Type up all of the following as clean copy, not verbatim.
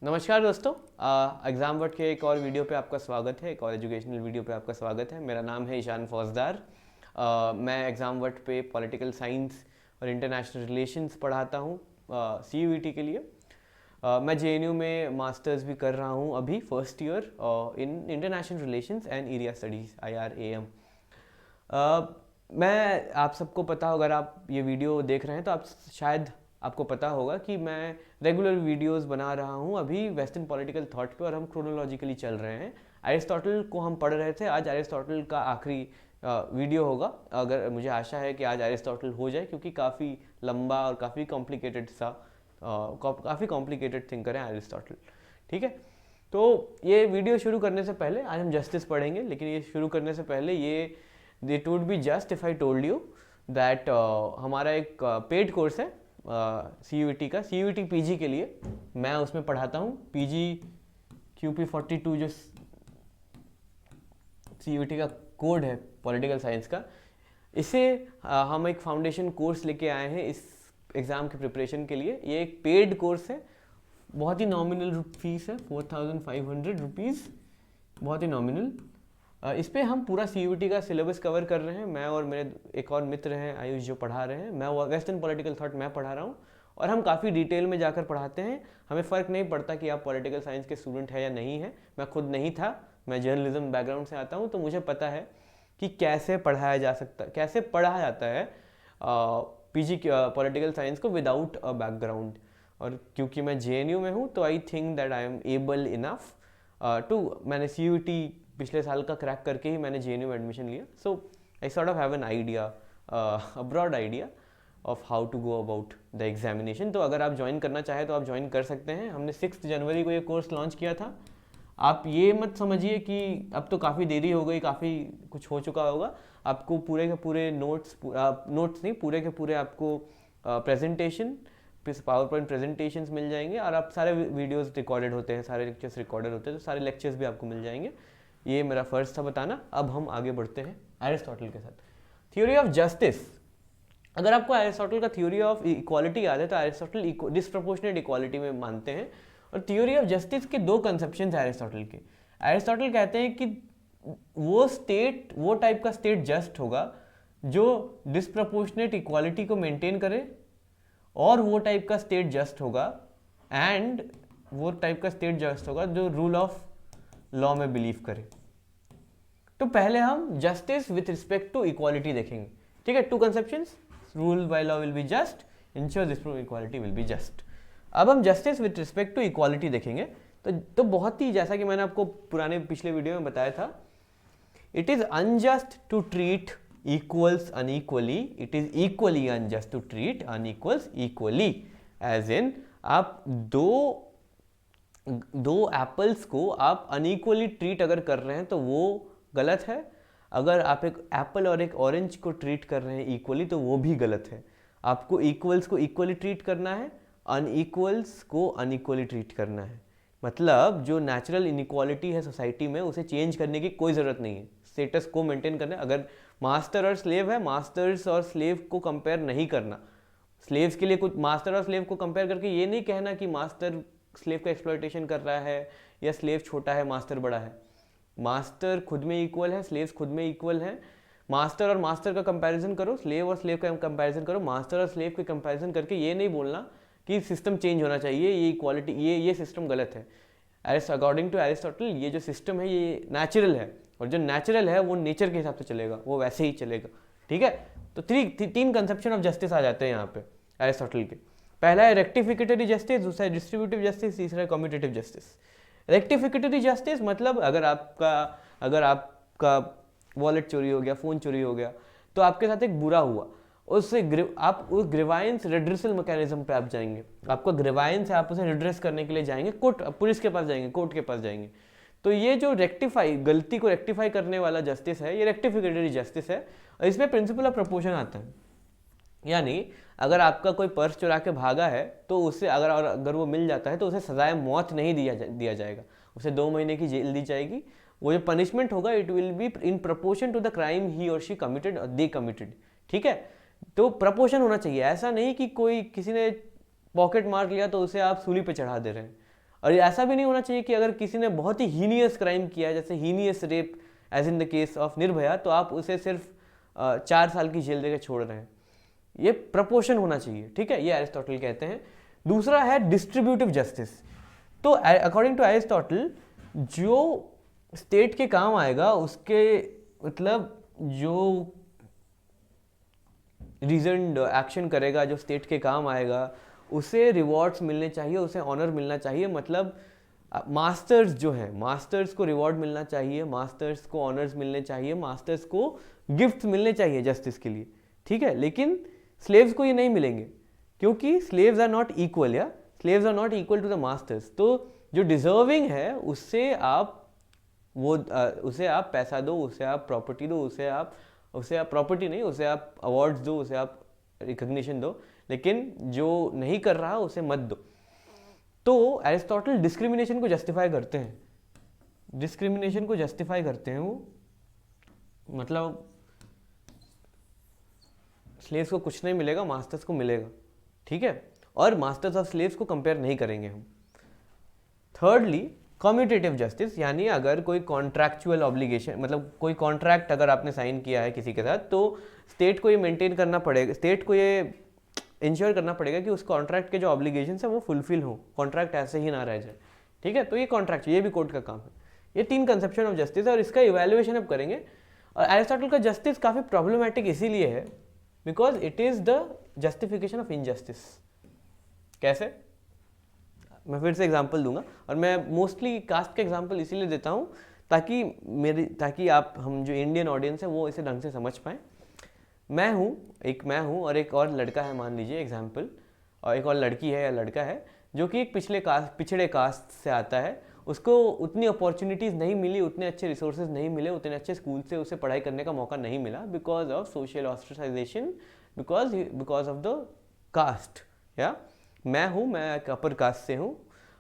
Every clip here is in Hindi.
नमस्कार दोस्तों, एग्ज़ाम वर्ड के एक और वीडियो पे आपका स्वागत है। एक और एजुकेशनल वीडियो पे आपका स्वागत है। मेरा नाम है ईशान फौजदार। मैं एग्ज़ाम वर्ड पे पॉलिटिकल साइंस और इंटरनेशनल रिलेशंस पढ़ाता हूँ CUET के लिए। मैं JNU में मास्टर्स भी कर रहा हूँ अभी first year in international relations and area studies IRAM। मैं आप सबको पता होगा, अगर आप ये वीडियो देख रहे हैं तो आप शायद आपको पता होगा कि मैं रेगुलर वीडियोस बना रहा हूँ अभी वेस्टर्न पॉलिटिकल थॉट पे, और हम क्रोनोलॉजिकली चल रहे हैं। अरिस्टोटल को हम पढ़ रहे थे। आज अरिस्टोटल का आखिरी वीडियो होगा। अगर मुझे आशा है कि आज अरिस्टोटल हो जाए, क्योंकि काफ़ी लंबा और काफ़ी कॉम्प्लिकेटेड काफ़ी कॉम्प्लिकेटेड थिंकर है अरिस्टोटल। ठीक है, तो ये वीडियो शुरू करने से पहले आज हम जस्टिस पढ़ेंगे, लेकिन ये शुरू करने से पहले it would be just if I told you that हमारा एक पेड कोर्स है CUET का, CUET PG के लिए। मैं उसमें पढ़ाता हूँ PG QP42, जो CUET का कोड है पॉलिटिकल साइंस का। इसे हम एक फाउंडेशन कोर्स लेके आए हैं इस एग्ज़ाम के प्रिपरेशन के लिए। ये एक पेड कोर्स है, बहुत ही नॉमिनल फीस है, 4500 रुपीज़, बहुत ही नॉमिनल। इस पे हम पूरा CUET का सिलेबस कवर कर रहे हैं। मैं और मेरे एक और मित्र हैं आयुष, जो पढ़ा रहे हैं। मैं वेस्टर्न पॉलिटिकल थॉट मैं पढ़ा रहा हूँ, और हम काफ़ी डिटेल में जाकर पढ़ाते हैं। हमें फ़र्क नहीं पड़ता कि आप पॉलिटिकल साइंस के स्टूडेंट हैं या नहीं है। मैं खुद नहीं था, मैं जर्नलिज्म बैकग्राउंड से आता हूँ, तो मुझे पता है कि कैसे पढ़ाया जा सकता, कैसे पढ़ा जाता है PG पॉलिटिकल साइंस को विदाउट अ बैकग्राउंड। और क्योंकि मैं JNU में हूँ, तो I think that I am able enough मैंने CUET पिछले साल का क्रैक करके ही मैंने JNU में एडमिशन लिया। So I sort of have an idea, a broad idea of how to go about the examination. तो अगर आप ज्वाइन करना चाहें तो आप ज्वाइन कर सकते हैं। हमने 6 जनवरी को ये कोर्स लॉन्च किया था। आप ये मत समझिए कि अब तो काफ़ी देरी हो गई, काफ़ी कुछ हो चुका होगा। आपको पूरे के पूरे नोट्स नहीं, पूरे के पूरे आपको प्रेजेंटेशन, पावर पॉइंट प्रेजेंटेशंस मिल जाएंगे, और आप सारे वीडियोस रिकॉर्डेड होते हैं, सारे लेक्चर्स रिकॉर्डेड होते हैं, तो सारे लेक्चर्स भी आपको मिल जाएंगे। ये मेरा फर्ज था बताना। अब हम आगे बढ़ते हैं एरिस्टोटल के साथ। Theory of justice. अगर आपको एरिस्टोटल का थ्योरी ऑफ इक्वालिटी याद है, तो एरिस्टोटल डिस्प्रपोर्शनेट इक्वालिटी में मानते हैं। और थ्योरी ऑफ जस्टिस के 2 कंसेप्शन है एरिस्टोटल के। एरिस्टोटल कहते हैं कि वो टाइप का स्टेट जस्ट होगा जो डिस्प्रपोर्शनेट इक्वालिटी को मेंटेन करे, और वो टाइप का स्टेट जस्ट होगा जो रूल ऑफ लॉ में बिलीव करे। तो पहले हम justice with respect to equality देखेंगे। ठीक है, 2 conceptions, rule by law will be just, ensure this equality will be just. अब हम justice with respect to equality देखेंगे। तो बहुत ही, जैसा कि मैंने आपको पिछले वीडियो में बताया था, it is unjust to treat equals unequally, it is equally unjust to treat unequals equally, as in आप दो एप्पल्स को आप अनइक्वली ट्रीट अगर कर रहे हैं तो वो गलत है। अगर आप एक एप्पल और एक ऑरेंज को ट्रीट कर रहे हैं इक्वली, तो वो भी गलत है। आपको इक्वल्स को इक्वली ट्रीट करना है, अनइक्वल्स को अनइक्वली ट्रीट करना है। मतलब जो नेचुरल इनइक्वालिटी है सोसाइटी में, उसे चेंज करने की कोई ज़रूरत नहीं है, स्टेटस को मेंटेन करना है। अगर मास्टर और स्लेव है, मास्टर्स और स्लेव को कंपेयर नहीं करना। स्लेव्स के लिए कुछ, मास्टर और स्लेव को कंपेयर करके ये नहीं कहना कि मास्टर स्लेव का एक्सप्लॉयटेशन कर रहा है, या स्लेव छोटा है मास्टर बड़ा है। मास्टर खुद में इक्वल है, स्लेव्स खुद में इक्वल है। मास्टर और मास्टर का कंपैरिजन करो, स्लेव और स्लेव का कंपैरिजन करो। मास्टर और स्लेव के कंपैरिजन करके ये नहीं बोलना कि सिस्टम चेंज होना चाहिए, ये इक्वालिटी, ये सिस्टम गलत है। अकॉर्डिंग टू एरिस्टोटल, ये जो सिस्टम है ये नेचुरल है, और जो नेचुरल है वो नेचर के हिसाब से चलेगा, वो वैसे ही चलेगा। ठीक है, तो 3 कंसेप्शन ऑफ जस्टिस आ जाते हैं यहाँ पे एरिस्टोटल के। पहला है रेक्टिफिकेटरी जस्टिस, दूसरा है डिस्ट्रीब्यूटिव जस्टिस, तीसरा है कम्यूटेटिव जस्टिस। रेक्टिफिकेटरी जस्टिस मतलब अगर आपका वॉलेट चोरी हो गया, फ़ोन चोरी हो गया, तो आपके साथ एक बुरा हुआ, उससे आप उस ग्रीवाइंस रेड्रेसल मैकेनिज्म पे आप जाएंगे। आपका ग्रीवाइंस है, आप उसे रिड्रेस करने के लिए जाएंगे, पुलिस के पास जाएंगे, कोर्ट के पास जाएंगे। तो ये जो गलती को रेक्टिफाई करने वाला जस्टिस है, ये रेक्टिफिकेटरी जस्टिस है। और इसमें प्रिंसिपल ऑफ प्रपोर्शन आता है। यानी अगर आपका कोई पर्स चुरा के भागा है, तो उससे अगर वो मिल जाता है, तो उसे सजाए मौत नहीं दिया जाएगा, उसे 2 महीने की जेल दी जाएगी। वो जो पनिशमेंट होगा, it will be in proportion to the crime he और शी कमिटेड और दे कमिटेड। ठीक है, तो प्रपोर्शन होना चाहिए। ऐसा नहीं कि किसी ने पॉकेट मार लिया तो उसे आप सूली पे चढ़ा दे रहे हैं। और ऐसा भी नहीं होना चाहिए कि अगर किसी ने बहुत ही हीनियस क्राइम किया है, जैसे heinous rape as in the case of Nirbhaya, तो आप उसे सिर्फ 4 साल की जेल देकर छोड़ रहे हैं। ये प्रपोर्शन होना चाहिए, ठीक है, ये एरिस्टोटल कहते हैं। दूसरा है डिस्ट्रीब्यूटिव जस्टिस। तो अकॉर्डिंग टू एरिस्टोटल, जो स्टेट के काम आएगा उसके मतलब जो रीजन्ड एक्शन करेगा, जो स्टेट के काम आएगा, उसे रिवॉर्ड्स मिलने चाहिए, उसे ऑनर मिलना चाहिए। मतलब मास्टर्स जो है, मास्टर्स को रिवॉर्ड मिलना चाहिए, मास्टर्स को ऑनर्स मिलने चाहिए, मास्टर्स को गिफ्ट्स मिलने चाहिए जस्टिस के लिए, ठीक है। लेकिन स्लेव्स को ये नहीं मिलेंगे, क्योंकि स्लेव्स आर नॉट इक्वल, या slaves are not equal to the masters. तो जो डिजर्विंग है उसे आप पैसा दो, उसे आप प्रॉपर्टी दो, उसे आप प्रॉपर्टी नहीं, उसे आप अवार्ड्स दो, उसे आप रिकग्निशन दो, लेकिन जो नहीं कर रहा उसे मत दो। तो एरिस्टोटल डिस्क्रिमिनेशन को जस्टिफाई करते हैं, डिस्क्रिमिनेशन को जस्टिफाई करते हैं वो, मतलब स्लेव्स को कुछ नहीं मिलेगा, मास्टर्स को मिलेगा, ठीक है। और मास्टर्स ऑफ स्लेव्स को कंपेयर नहीं करेंगे हम। थर्डली कम्यूटेटिव जस्टिस, यानी अगर कोई कॉन्ट्रैक्चुअल ऑब्लिगेशन, मतलब कोई कॉन्ट्रैक्ट अगर आपने साइन किया है किसी के साथ, तो स्टेट को ये मेंटेन करना पड़ेगा, स्टेट को ये इंश्योर करना पड़ेगा कि उस कॉन्ट्रैक्ट के जो ऑब्लिगेशन है वो फुलफिल हो, कॉन्ट्रैक्ट ऐसे ही ना रह जाए, ठीक है। तो ये कॉन्ट्रैक्ट, ये भी कोर्ट का काम है। ये 3 कंसेप्शन ऑफ जस्टिस है और इसका इवैल्यूएशन अब करेंगे। और एरिस्टोटल का जस्टिस काफ़ी प्रॉब्लमैटिक इसीलिए है because it is the justification of injustice. कैसे, मैं फिर से एग्जांपल दूंगा, और मैं मोस्टली कास्ट का एग्जांपल इसीलिए देता हूँ ताकि आप, हम जो इंडियन ऑडियंस है वो इसे ढंग से समझ पाएँ। मैं हूँ और एक और लड़का है, मान लीजिए एग्जाम्पल, और एक और लड़की है या लड़का है जो कि एक पिछड़े कास्ट से आता है। उसको उतनी अपॉर्चुनिटीज़ नहीं मिली, उतने अच्छे रिसोर्सेज नहीं मिले, उतने अच्छे स्कूल से उसे पढ़ाई करने का मौका नहीं मिला because of social ostracization, because of the caste. या मैं एक अपर कास्ट से हूँ,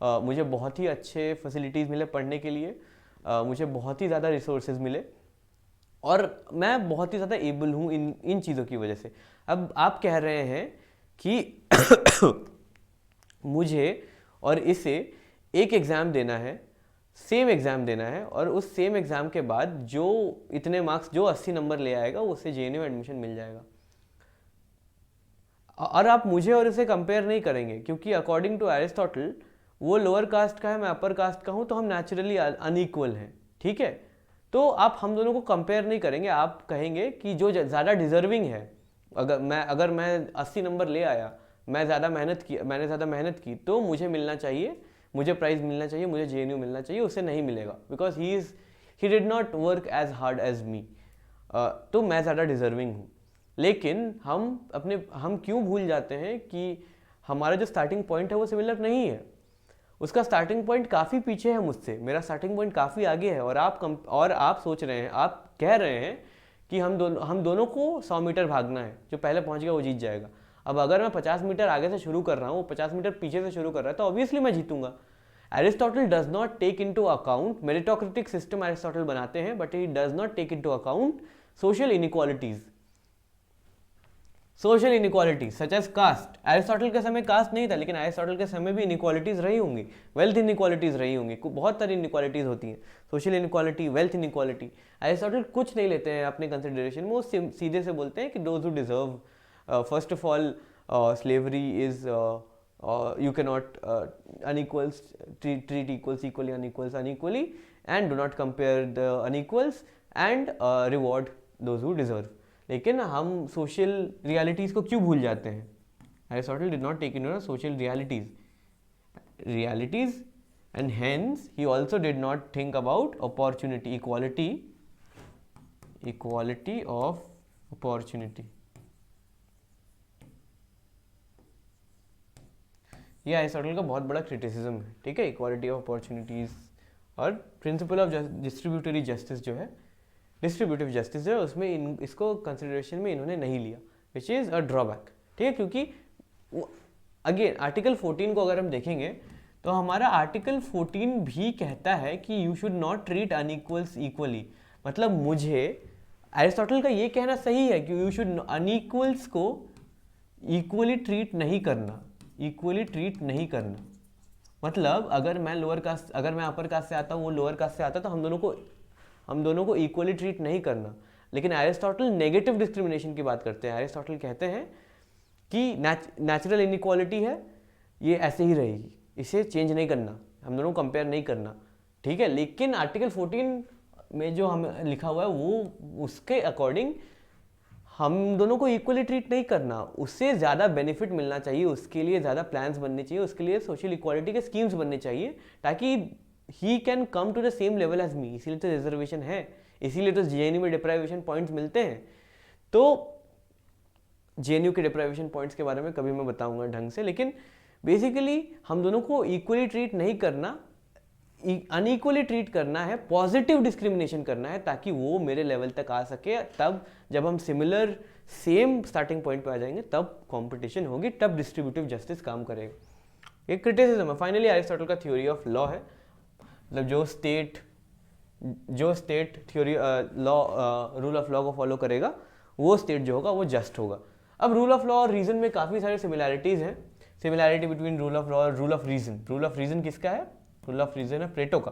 मुझे बहुत ही अच्छे फैसिलिटीज़ मिले पढ़ने के लिए, मुझे बहुत ही ज़्यादा रिसोर्सेज मिले और मैं बहुत ही ज़्यादा एबल हूँ इन चीज़ों की वजह से। अब आप कह रहे हैं कि मुझे और इसे एक एग्ज़ाम देना है, सेम एग्ज़ाम देना है, और उस सेम एग्ज़ाम के बाद जो इतने मार्क्स, जो 80 नंबर ले आएगा उससे JNU एडमिशन मिल जाएगा। और आप मुझे और इसे कंपेयर नहीं करेंगे क्योंकि अकॉर्डिंग टू एरिस्टोटल वो लोअर कास्ट का है, मैं अपर कास्ट का हूँ, तो हम नेचुरली अनइक्वल हैं, ठीक है। तो आप हम दोनों को कंपेयर नहीं करेंगे, आप कहेंगे कि जो ज़्यादा डिजर्विंग है, अगर मैं 80 नंबर ले आया, मैंने ज़्यादा मेहनत की, तो मुझे मिलना चाहिए, मुझे प्राइज़ मिलना चाहिए, मुझे JNU मिलना चाहिए, उसे नहीं मिलेगा because he did not work as hard as me, तो मैं ज़्यादा डिजर्विंग हूँ। लेकिन हम क्यों भूल जाते हैं कि हमारा जो स्टार्टिंग पॉइंट है वो सिमिलर नहीं है, उसका स्टार्टिंग पॉइंट काफ़ी पीछे है मुझसे, मेरा स्टार्टिंग पॉइंट काफ़ी आगे है, और आप सोच रहे हैं, आप कह रहे हैं कि हम दोनों को 100 मीटर भागना है, जो पहले पहुंच गया वो जीत जाएगा। अब अगर मैं 50 मीटर आगे से शुरू कर रहा हूँ, वो 50 मीटर पीछे से शुरू कर रहा है, तो ऑब्वियसली मैं जीतूंगा। Aristotle does not take into account, meritocratic system Aristotle बनाते हैं, but he does not take into account social inequalities, social inequalities such as caste. Aristotle के समय कास्ट नहीं था, लेकिन एरिस्टोटल के समय भी इनइक्वालिटीज रही होंगी, वेल्थ इनइक्वालिटीज रही होंगी, बहुत सारी इनइक्वालिटीज होती हैं, social inequality, wealth inequality. Aristotle कुछ नहीं लेते हैं अपने कंसिडरेशन में, वो सीधे से बोलते हैं कि those who deserve, first of all slavery is, you cannot unequals treat equals equally, unequals unequally, and do not compare the unequals and reward those who deserve. लेकिन हम सोशल रियलिटीज़ को क्यों भूल जाते हैं? Aristotle did not take into social realities and hence he also did not think about opportunity, equality of opportunity. ये एरिस्टोटल का बहुत बड़ा क्रिटिसिज्म है, ठीक है, इक्वालिटी ऑफ अपॉर्चुनिटीज़। और प्रिंसिपल ऑफ डिस्ट्रीब्यूटरी जस्टिस जो है, डिस्ट्रीब्यूटिव जस्टिस जो है, उसमें इसको कंसिडरेशन में इन्होंने नहीं लिया, विच इज़ अ ड्रॉबैक, ठीक है। क्योंकि अगेन आर्टिकल 14 को अगर हम देखेंगे तो हमारा आर्टिकल 14 भी कहता है कि you should not treat unequals equally. मतलब मुझे एरिस्टोटल का ये कहना सही है कि यू शुड अनइक्वल्स को इक्वली ट्रीट नहीं करना, इक्वली ट्रीट नहीं करना, मतलब अगर मैं अपर कास्ट से आता हूँ, वो लोअर कास्ट से आता है, तो हम दोनों को इक्वली ट्रीट नहीं करना। लेकिन एरिस्टोटल नेगेटिव डिस्क्रिमिनेशन की बात करते हैं। एरिस्टोटल कहते हैं कि नेचुरल इनइक्वालिटी है, ये ऐसे ही रहेगी, इसे चेंज नहीं करना, हम दोनों को कंपेयर नहीं करना, ठीक है। लेकिन आर्टिकल 14 में जो हमें लिखा हुआ है वो उसके अकॉर्डिंग हम दोनों को इक्वली ट्रीट नहीं करना, उससे ज़्यादा बेनिफिट मिलना चाहिए, उसके लिए ज़्यादा प्लान्स बनने चाहिए, उसके लिए सोशल इक्वालिटी के स्कीम्स बनने चाहिए, ताकि he can come to the same level as me. इसीलिए तो रिजर्वेशन है, इसीलिए तो जेएनयू में डिप्राइवेशन पॉइंट्स मिलते हैं। तो जेएनयू के डिप्राइवेशन पॉइंट्स के बारे में कभी मैं बताऊंगा ढंग से, लेकिन बेसिकली हम दोनों को इक्वली ट्रीट नहीं करना, अनइक्वली ट्रीट करना है, पॉजिटिव डिस्क्रिमिनेशन करना है, ताकि वो मेरे लेवल तक आ सके। तब जब हम सिमिलर सेम स्टार्टिंग पॉइंट पे आ जाएंगे, तब कंपटीशन होगी, तब डिस्ट्रीब्यूटिव जस्टिस काम करेगा। एक क्रिटिसिज्म है। फाइनली एरिस्टोटल का थ्योरी ऑफ लॉ है, मतलब जो state theory rule of law को फॉलो करेगा, वो स्टेट जो होगा वो जस्ट होगा। अब रूल ऑफ लॉ और रीजन में काफ़ी सारे सिमिलैरिटीज़ हैं। Similarity between rule of law और rule of reason. Rule of reason किसका है? रूल ऑफ रीजन है प्लेटो का।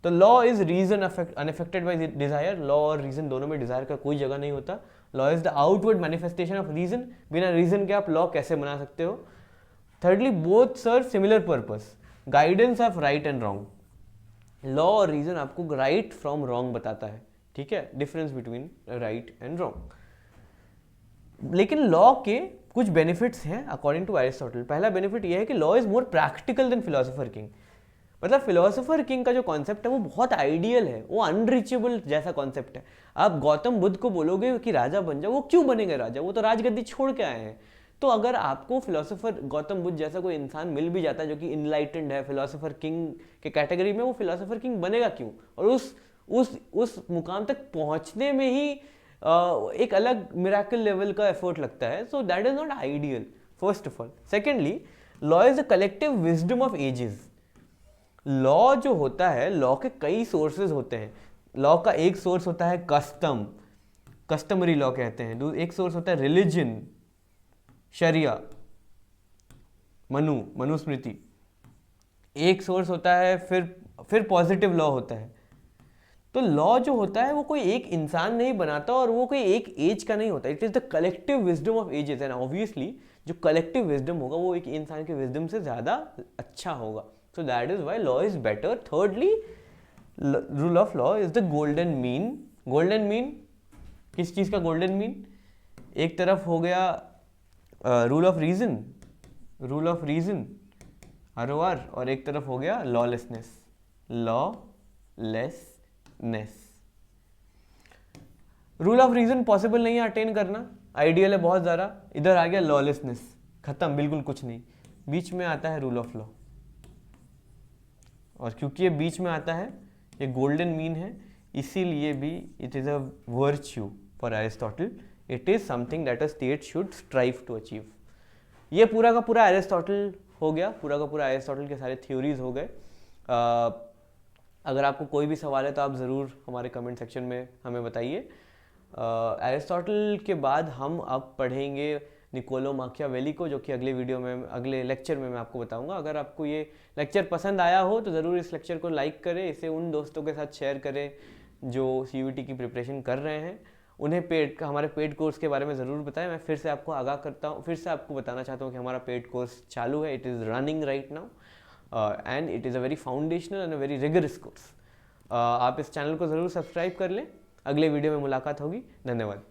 तो law is reason unaffected by desire. Law और रीजन दोनों में डिजायर का कोई जगह नहीं होता। Law is the outward manifestation of reason. बिना रीजन के आप लॉ कैसे बना सकते हो? Thirdly, both serve similar purpose, guidance of right and wrong. Law और रीजन आपको राइट फ्रॉम रॉन्ग बताता है, ठीक है, difference between right and wrong. लेकिन लॉ के कुछ बेनिफिट्स हैं अकॉर्डिंग टू एरिस्टोटल। पहला बेनिफिट यह है कि law is more practical than philosopher king. मतलब फिलोसोफर किंग का जो कॉन्सेप्ट है वो बहुत आइडियल है, वो अनरीचेबल जैसा कॉन्सेप्ट है। आप गौतम बुद्ध को बोलोगे कि राजा बन जाओ, वो क्यों बनेंगे राजा? वो तो राजगद्दी छोड़ के आए हैं। तो अगर आपको फिलोसोफर गौतम बुद्ध जैसा कोई इंसान मिल भी जाता है जो कि इनलाइटेंड है, फिलोसोफर किंग के कैटेगरी में, वो फिलोसोफर किंग बनेगा क्यों? और उस मुकाम तक पहुंचने में ही एक अलग मिराकल लेवल का एफर्ट लगता है। So that is not ideal, first of all. Secondly, law is a collective wisdom of ages. Law जो होता है, लॉ के कई सोर्सेज होते हैं। लॉ का एक सोर्स होता है कस्टमरी लॉ कहते हैं। एक सोर्स होता है रिलीजन, शरिया, मनुस्मृति। एक सोर्स होता है फिर पॉजिटिव लॉ होता है। तो लॉ जो होता है वो कोई एक इंसान नहीं बनाता और वो कोई एक एज का नहीं होता। It is the collective wisdom of ages, and obviously जो कलेक्टिव विजडम होगा वो एक इंसान के विजडम से ज्यादा अच्छा होगा। So that is why law is better. Thirdly, rule of law is the golden mean. Golden mean किस चीज़ का golden mean? एक तरफ हो गया rule of reason, ROR, और एक तरफ हो गया lawlessness. Rule of reason possible नहीं है अटेन करना, आइडियल है बहुत ज़्यादा। इधर आ गया लॉलेसनेस, खत्म, बिल्कुल कुछ नहीं। बीच में आता है रूल ऑफ लॉ, और क्योंकि ये बीच में आता है, ये गोल्डन मीन है, इसीलिए भी it is a virtue for Aristotle. It is something that a state should strive to achieve. ये पूरा का पूरा एरिस्टोटल हो गया, पूरा का पूरा एरिस्टोटल के सारे थ्योरीज हो गए। अगर आपको कोई भी सवाल है तो आप ज़रूर हमारे कमेंट सेक्शन में हमें बताइए। एरिस्टोटल के बाद हम अब पढ़ेंगे निकोलो माकियावेली को, जो कि अगले लेक्चर में मैं आपको बताऊंगा। अगर आपको ये लेक्चर पसंद आया हो तो ज़रूर इस लेक्चर को लाइक करें, इसे उन दोस्तों के साथ शेयर करें जो CUET की प्रिपरेशन कर रहे हैं। उन्हें हमारे पेड कोर्स के बारे में ज़रूर बताएं। मैं फिर से आपको आगाह करता हूँ, फिर से आपको बताना चाहता हूँ कि हमारा पेड कोर्स चालू है। It is running right now and it is a very foundational and a very rigorous course. आप इस चैनल को ज़रूर सब्सक्राइब कर लें। अगले वीडियो में मुलाकात होगी। धन्यवाद।